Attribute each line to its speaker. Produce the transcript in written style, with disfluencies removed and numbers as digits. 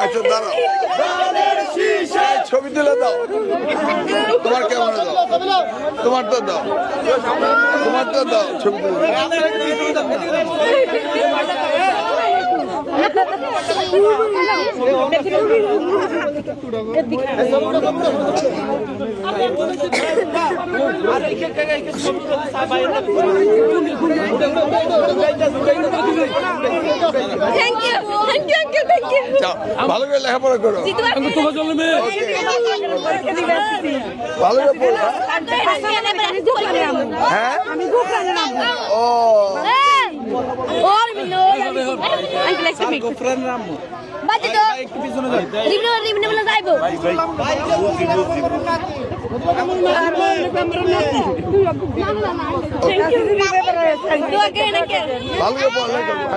Speaker 1: আচ্ছা দাঁড়াও, ছবি তুলে দাও। তোমার কেমন দাও, তোমারটা দাও, তোমারটা দাও, ছবি তুলে ভালো করে লেখাপড়া করো, ভালো করে পড়ো। হ্যাঁ ও ভালো করে পড়ালেখা করো।